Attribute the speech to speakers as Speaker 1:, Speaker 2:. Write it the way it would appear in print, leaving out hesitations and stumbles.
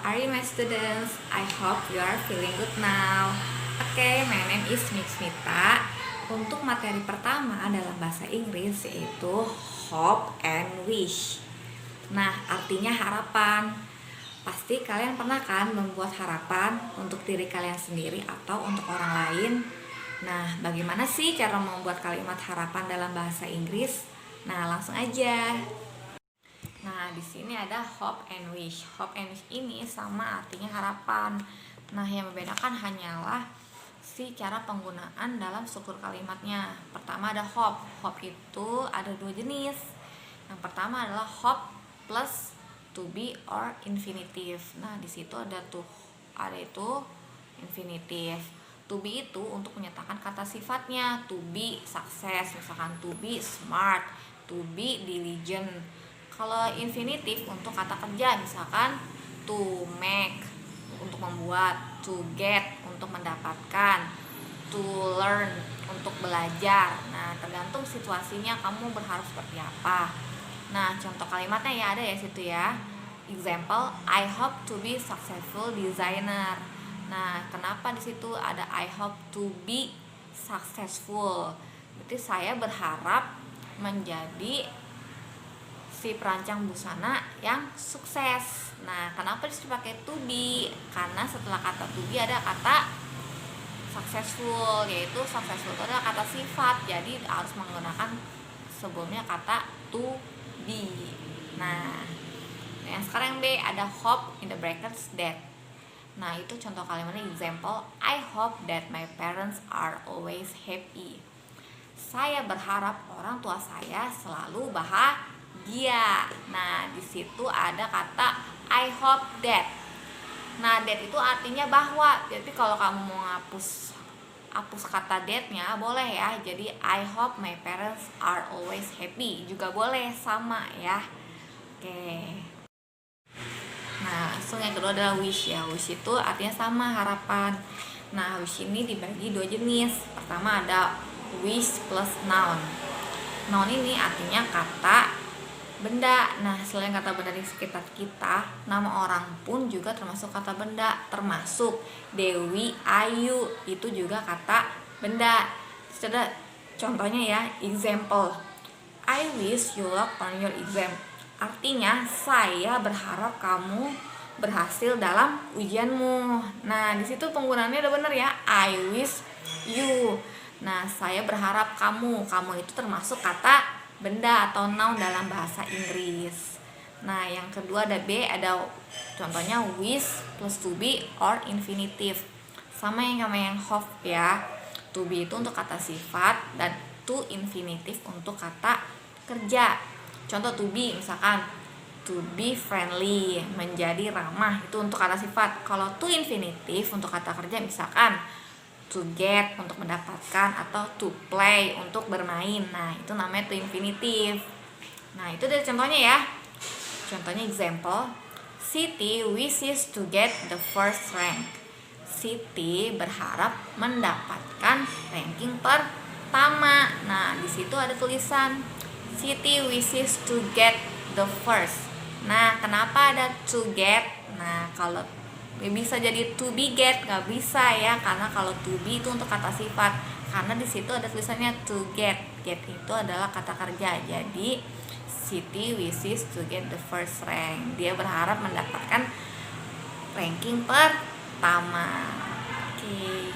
Speaker 1: are you my students? I hope you are feeling good now. Okay, my name is Miss Mita. Untuk materi pertama dalam bahasa Inggris yaitu hope and wish. Nah, artinya harapan. Pasti kalian pernah kan membuat harapan untuk diri kalian sendiri atau untuk orang lain. Nah, bagaimana sih cara membuat kalimat harapan dalam bahasa Inggris? Nah, langsung aja. Nah, di sini ada hope and wish. Hope and wish ini sama artinya harapan. Nah, yang membedakan hanyalah cara penggunaan dalam struktur kalimatnya. Pertama ada hope. Hope itu ada dua jenis. Yang pertama adalah hope plus to be or infinitive. Nah, di situ ada itu infinitive. To be itu untuk menyatakan kata sifatnya. To be sukses, misalkan to be smart, to be diligent. Kalau infinitif untuk kata kerja, misalkan to make untuk membuat, to get untuk mendapatkan, to learn untuk belajar. Nah, tergantung situasinya kamu berharap seperti apa. Nah, contoh kalimatnya ya ada ya situ ya. Example, I hope to be successful designer. Nah, kenapa di situ ada I hope to be successful? Berarti saya berharap menjadi si perancang busana yang sukses. Nah, kenapa disitu pakai to be? Karena setelah kata to be ada kata successful, yaitu successful itu adalah kata sifat, jadi harus menggunakan sebelumnya kata to be. Nah, yang sekarang B ada hope in the brackets that. Nah, itu contoh kalimatnya. Example, I hope that my parents are always happy. Saya berharap orang tua saya selalu bahagia. Nah, di situ ada kata I hope that. Nah, that itu artinya bahwa. Jadi kalau kamu mau hapus kata that-nya boleh ya. Jadi I hope my parents are always happy juga boleh, sama ya. Oke. Nah, langsung yang kedua adalah wish ya. Wish itu artinya sama, harapan. Nah, wish ini dibagi dua jenis. Pertama ada wish plus noun. Noun ini artinya kata benda. Nah, selain kata benda di sekitar kita, nama orang pun juga termasuk kata benda. Termasuk Dewi, Ayu, itu juga kata benda. Sudah contohnya ya. Example, I wish you luck on your exam. Artinya saya berharap kamu berhasil dalam ujianmu. Nah, di situ penggunaannya udah bener ya. I wish you. Nah, saya berharap kamu. Kamu itu termasuk kata benda atau noun dalam bahasa Inggris. Nah, yang kedua ada B, ada contohnya wish plus to be or infinitive. Sama yang sama yang hope ya. To be itu untuk kata sifat dan to infinitive untuk kata kerja. Contoh to be misalkan to be friendly, menjadi ramah, itu untuk kata sifat. Kalau to infinitive untuk kata kerja misalkan to get untuk mendapatkan atau to play untuk bermain. Nah, itu namanya to infinitive. Nah, itu dari contohnya ya. Contohnya example, Siti wishes to get the first rank. Siti berharap mendapatkan ranking pertama. Nah, di situ ada tulisan Siti wishes to get the first. Nah, kenapa ada to get? Nah, kalau bisa jadi to be get, nggak bisa ya, karena kalau to be itu untuk kata sifat, karena di situ ada tulisannya to get. Get itu adalah kata kerja. Jadi Siti wishes to get the first rank. Dia berharap mendapatkan ranking pertama. Oke.